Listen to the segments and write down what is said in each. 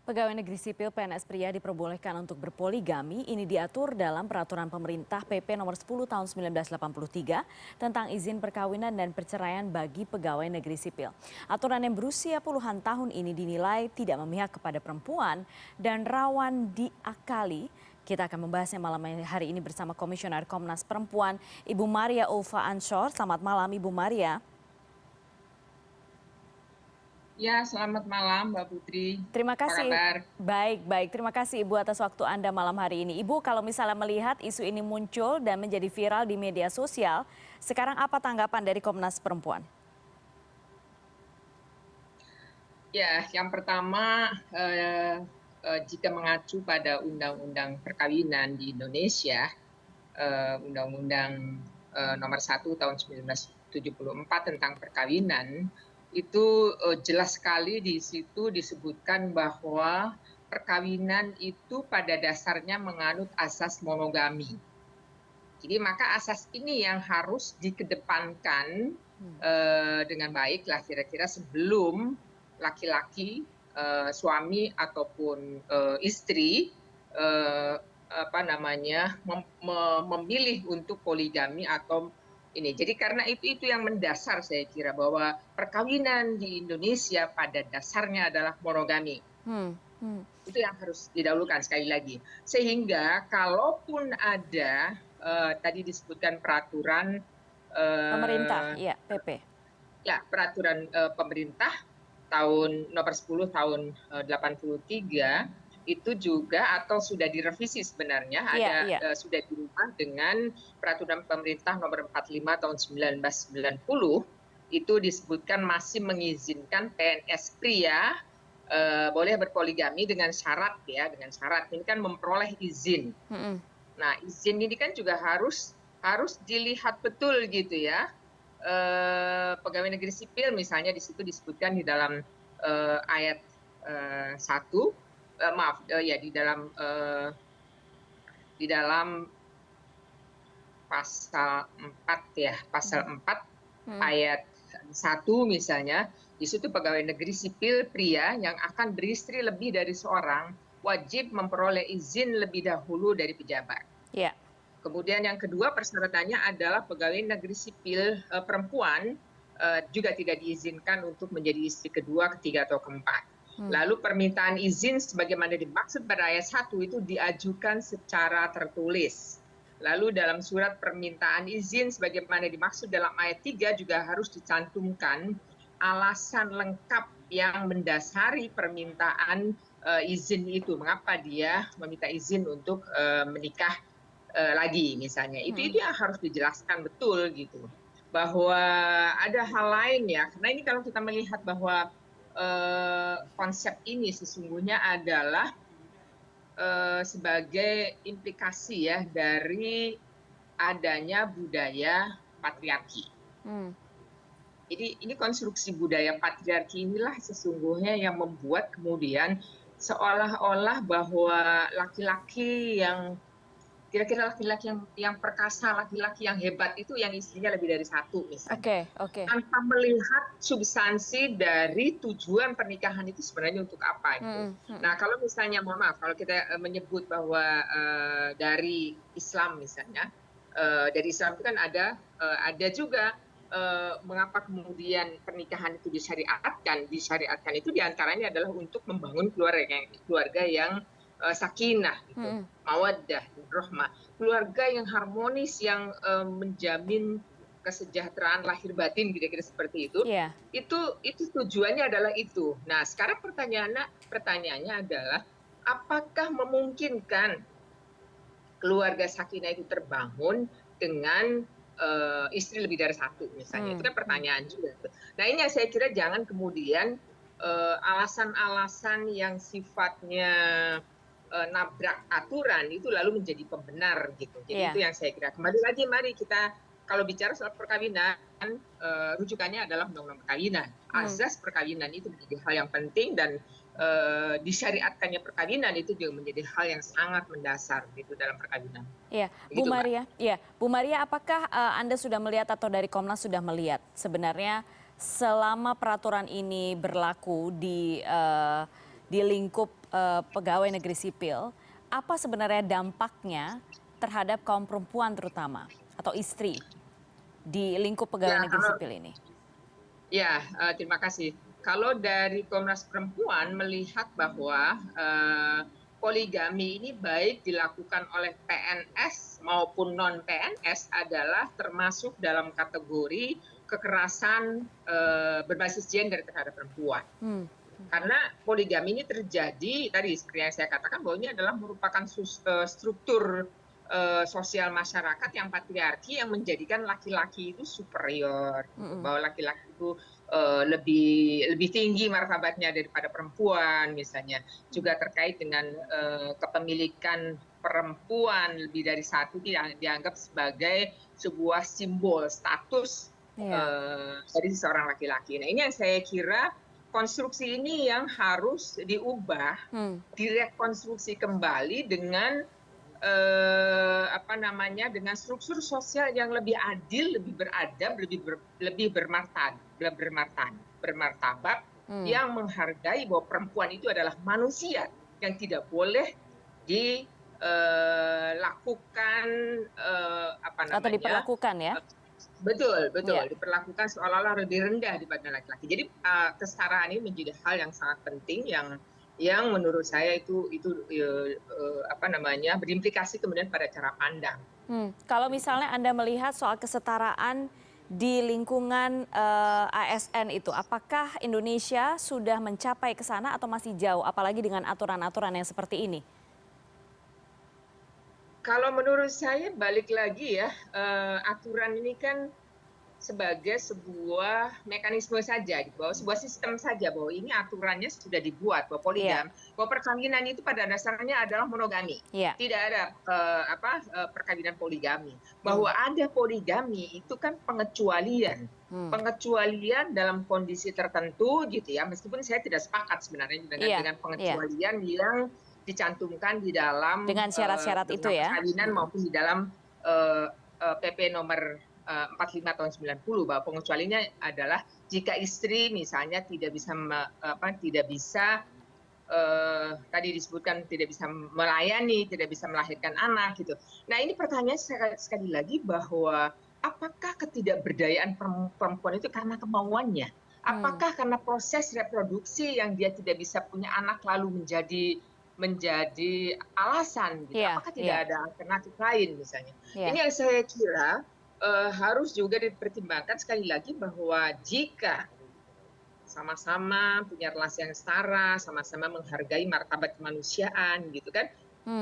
Pegawai negeri sipil PNS pria diperbolehkan untuk berpoligami. Ini diatur dalam peraturan pemerintah PP nomor 10 tahun 1983 tentang izin perkawinan dan perceraian bagi pegawai negeri sipil. Aturan yang berusia puluhan tahun ini dinilai tidak memihak kepada perempuan dan rawan diakali. Kita akan membahasnya malam hari ini bersama Komisioner Komnas Perempuan, Ibu Maria Ulfa Ansor. Selamat malam, Ibu Maria. Ya, selamat malam Mbak Putri. Terima Apa kasih. kabar? Baik. Terima kasih Ibu atas waktu Anda malam hari ini. Ibu, kalau misalnya melihat isu ini muncul dan menjadi viral di media sosial, sekarang apa tanggapan dari Komnas Perempuan? Ya, yang pertama jika mengacu pada Undang-Undang Perkawinan di Indonesia, Undang-Undang Nomor 1 Tahun 1974 tentang perkawinan, itu jelas sekali di situ disebutkan bahwa perkawinan itu pada dasarnya menganut asas monogami. Jadi maka asas ini yang harus dikedepankan dengan baik lah kira-kira sebelum laki-laki, suami ataupun istri memilih untuk poligami atau ini. Jadi karena itu yang mendasar saya kira bahwa perkawinan di Indonesia pada dasarnya adalah monogami. Itu yang harus didahulukan sekali lagi. Sehingga kalaupun ada tadi disebutkan peraturan Pemerintah, ya, PP. Ya, peraturan pemerintah tahun nomor 10 tahun 83 itu juga atau sudah direvisi sebenarnya sudah dirubah dengan peraturan pemerintah nomor 45 tahun 1990 itu disebutkan masih mengizinkan PNS pria boleh berpoligami dengan syarat ini kan memperoleh izin. Nah, izin ini kan juga harus dilihat betul gitu ya. Pegawai negeri sipil misalnya di situ disebutkan di dalam ayat 1 di dalam pasal 4 ayat 1 misalnya di situ pegawai negeri sipil pria yang akan beristri lebih dari seorang wajib memperoleh izin lebih dahulu dari pejabat. Kemudian yang kedua persyaratannya adalah pegawai negeri sipil perempuan juga tidak diizinkan untuk menjadi istri kedua, ketiga, atau keempat. Lalu permintaan izin sebagaimana dimaksud pada ayat 1 itu diajukan secara tertulis. Lalu dalam surat permintaan izin sebagaimana dimaksud dalam ayat 3 juga harus dicantumkan alasan lengkap yang mendasari permintaan izin itu. Mengapa dia meminta izin untuk menikah lagi misalnya. Itu yang harus dijelaskan betul gitu. Bahwa ada hal lain ya, karena ini kalau kita melihat bahwa konsep ini sesungguhnya adalah sebagai implikasi ya dari adanya budaya patriarki. Jadi ini konstruksi budaya patriarki inilah sesungguhnya yang membuat kemudian seolah-olah bahwa laki-laki yang kira-kira laki-laki yang perkasa, laki-laki yang hebat itu yang istrinya lebih dari satu misalnya. Tanpa melihat substansi dari tujuan pernikahan itu sebenarnya untuk apa itu. Nah kalau misalnya mohon maaf kalau kita menyebut bahwa dari Islam misalnya, dari Islam itu kan ada juga mengapa kemudian pernikahan itu disyariatkan itu diantaranya adalah untuk membangun keluarga yang sakinah gitu, mawaddah, rahmah, keluarga yang harmonis yang menjamin kesejahteraan lahir batin kira-kira seperti itu. Itu tujuannya adalah itu. Nah, sekarang pertanyaannya adalah apakah memungkinkan keluarga sakinah itu terbangun dengan istri lebih dari satu misalnya. Itu kan pertanyaan juga. Nah, ini yang saya kira jangan kemudian alasan-alasan yang sifatnya nabrak aturan itu lalu menjadi pembenar gitu. Jadi itu yang saya kira. Kembali lagi mari kita kalau bicara soal perkawinan rujukannya adalah undang-undang perkawinan. Azas perkawinan itu menjadi hal yang penting dan disyariatkannya perkawinan itu juga menjadi hal yang sangat mendasar gitu dalam perkawinan. Bu Maria, Bu Maria, apakah Anda sudah melihat atau dari Komnas sudah melihat sebenarnya selama peraturan ini berlaku di di lingkup pegawai negeri sipil, apa sebenarnya dampaknya terhadap kaum perempuan terutama atau istri di lingkup pegawai Ya, negeri sipil ini? ya, terima kasih. Kalau dari Komnas Perempuan melihat bahwa poligami ini baik dilakukan oleh PNS maupun non-PNS adalah termasuk dalam kategori kekerasan berbasis gender terhadap perempuan. Karena poligami ini terjadi, tadi seperti yang saya katakan, bahwa ini adalah merupakan struktur sosial masyarakat yang patriarki yang menjadikan laki-laki itu superior, bahwa laki-laki itu lebih tinggi martabatnya daripada perempuan, misalnya. Juga terkait dengan kepemilikan perempuan lebih dari satu dianggap sebagai sebuah simbol status dari seorang laki-laki. Nah, ini yang saya kira konstruksi ini yang harus diubah, direkonstruksi kembali dengan dengan struktur sosial yang lebih adil, lebih beradab, lebih bermartabat, yang menghargai bahwa perempuan itu adalah manusia yang tidak boleh dilakukan Atau diperlakukan ya? Betul, diperlakukan seolah-olah lebih rendah daripada laki-laki. Jadi kesetaraan ini menjadi hal yang sangat penting yang menurut saya itu berimplikasi kemudian pada cara pandang. Kalau misalnya Anda melihat soal kesetaraan di lingkungan ASN itu, apakah Indonesia sudah mencapai ke sana atau masih jauh, apalagi dengan aturan-aturan yang seperti ini? Kalau menurut saya balik lagi ya, aturan ini kan sebagai sebuah mekanisme saja, gitu, bahwa sebuah sistem saja, bahwa ini aturannya sudah dibuat, bahwa bahwa perkawinan itu pada dasarnya adalah monogami, tidak ada perkawinan poligami. Bahwa ada poligami itu kan pengecualian dalam kondisi tertentu, gitu ya. Meskipun saya tidak sepakat sebenarnya dengan pengecualian yang dicantumkan di dalam dengan syarat-syarat itu ya, perkawinan maupun di dalam PP nomor 45 tahun 90, bahwa pengecualiannya adalah jika istri misalnya tidak bisa tadi disebutkan tidak bisa melayani, tidak bisa melahirkan anak, gitu. Nah, ini pertanyaan sekali lagi bahwa apakah ketidakberdayaan perempuan itu karena kemauannya? Apakah karena proses reproduksi yang dia tidak bisa punya anak lalu menjadi alasan, gitu? Apakah tidak ada alternatif lain misalnya? Ini yang saya kira harus juga dipertimbangkan sekali lagi, bahwa jika sama-sama punya relasi yang setara, sama-sama menghargai martabat kemanusiaan, gitu kan,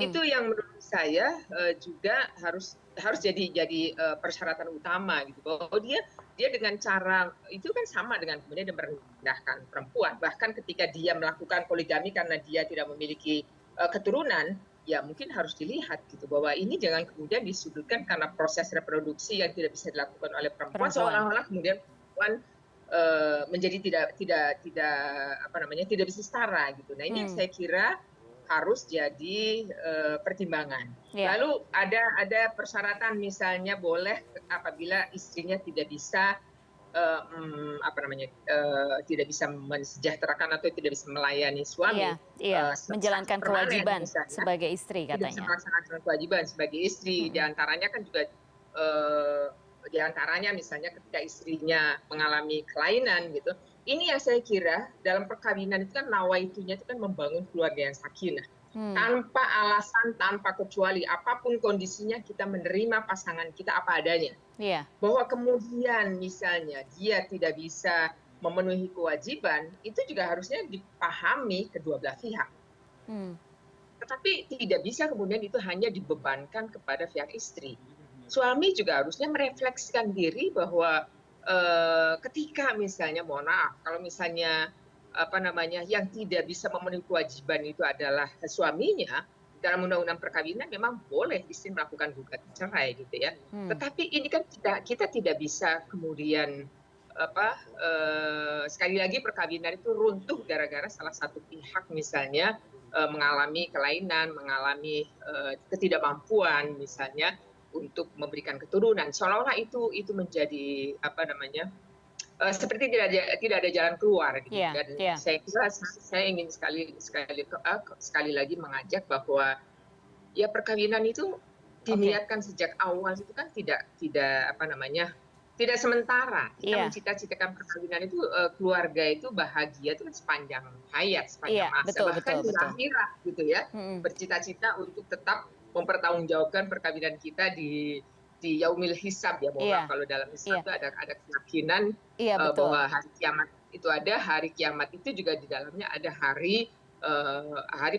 itu yang menurut saya juga harus jadi persyaratan utama, gitu, bahwa dia dengan cara itu kan sama dengan kemudian dia merendahkan perempuan. Bahkan ketika dia melakukan poligami karena dia tidak memiliki keturunan, ya mungkin harus dilihat, gitu, bahwa ini jangan kemudian disudutkan karena proses reproduksi yang tidak bisa dilakukan oleh perempuan. Seolah-olah kemudian perempuan menjadi tidak bisa setara, gitu. Nah, ini yang saya kira harus jadi pertimbangan. Lalu ada persyaratan, misalnya boleh apabila istrinya tidak bisa tidak bisa mensejahterakan atau tidak bisa melayani suami, menjalankan kewajiban sebagai istri, katanya. Tidak bisa melaksanakan kewajiban sebagai istri. Diantaranya kan juga diantaranya misalnya ketika istrinya mengalami kelainan, gitu. Ini yang saya kira dalam perkawinan itu kan nawaitunya itu kan membangun keluarga yang sakinah. Tanpa alasan, tanpa kecuali, apapun kondisinya kita menerima pasangan kita apa adanya. Bahwa kemudian misalnya dia tidak bisa memenuhi kewajiban, itu juga harusnya dipahami kedua belah pihak. Tetapi tidak bisa kemudian itu hanya dibebankan kepada pihak istri. Suami juga harusnya merefleksikan diri bahwa ketika misalnya, mohon maaf, kalau misalnya yang tidak bisa memenuhi kewajiban itu adalah suaminya, dalam undang-undang perkawinan memang boleh istri melakukan gugatan cerai, gitu ya. Tetapi ini kan kita tidak bisa kemudian sekali lagi perkawinan itu runtuh gara-gara salah satu pihak misalnya mengalami kelainan, mengalami ketidakmampuan misalnya untuk memberikan keturunan. Seolah-olah itu menjadi seperti tidak ada jalan keluar gitu. Iya, Dan iya. saya kira saya ingin sekali lagi mengajak bahwa ya perkawinan itu Oke. diniatkan sejak awal itu kan tidak sementara. Kita Iya, mencita-citakan perkawinan itu, keluarga itu bahagia itu kan sepanjang hayat, sepanjang iya, masa, betul, betul, bahkan di betul. akhirat gitu ya. Mhm. Bercita-cita untuk tetap mempertanggungjawabkan perkawinan kita di yaumil hisab ya, mohon maaf Iya, kalau dalam Islam iya, itu ada keyakinan, iya, betul. bahwa hari kiamat itu ada, hari kiamat itu juga di dalamnya ada hari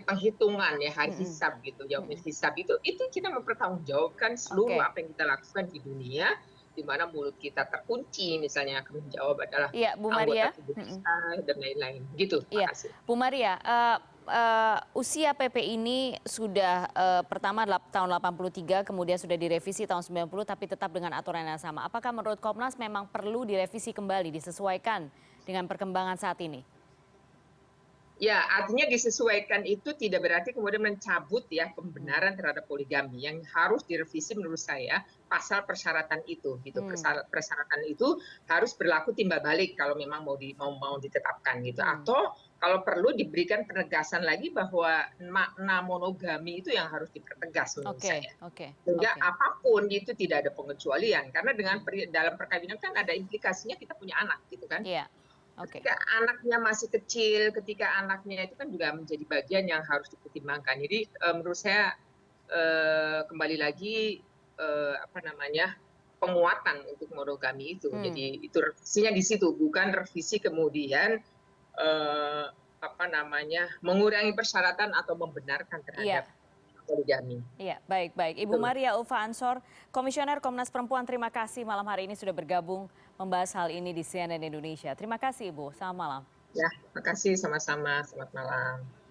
penghitungan ya, hari Mhm, hisab gitu, yaumil mhm. hisab itu kita mempertanggungjawabkan seluruh Oke. apa yang kita lakukan di dunia, di mana mulut kita terkunci misalnya akan menjawab adalah Iya, Bu anggota Maria? tubuh Mhm. kita dan lain-lain, gitu. Iya, Makasih. Bu Maria, usia PP ini sudah, pertama tahun 83, kemudian sudah direvisi tahun 90, tapi tetap dengan aturan yang sama. Apakah menurut Komnas memang perlu direvisi kembali, disesuaikan dengan perkembangan saat ini? Ya, artinya disesuaikan itu tidak berarti kemudian mencabut ya Hmm. pembenaran terhadap poligami. Yang harus direvisi menurut saya pasal persyaratan itu gitu. Hmm. Persyaratan itu harus berlaku timbal balik kalau memang mau ditetapkan gitu. Hmm. Atau kalau perlu diberikan penegasan lagi bahwa makna monogami itu yang harus dipertegas menurut Oke, saya. oke, Sehingga oke. apapun itu tidak ada pengecualian karena dengan Hmm. dalam perkawinan kan ada implikasinya kita punya anak gitu kan. Iya, oke. Ketika anaknya masih kecil, ketika anaknya itu kan juga menjadi bagian yang harus dipertimbangkan. Jadi, menurut saya, kembali lagi, penguatan untuk monogami itu. Hmm. Jadi itu revisinya di situ, bukan revisi kemudian, mengurangi persyaratan atau membenarkan Iya. terhadap poligami. Iya, baik, baik. Ibu Gitu. Maria Ulfa Ansor, Komisioner Komnas Perempuan, terima kasih malam hari ini sudah bergabung membahas hal ini di CNN Indonesia. Terima kasih, Ibu. Selamat malam. Ya, makasih sama-sama, selamat malam.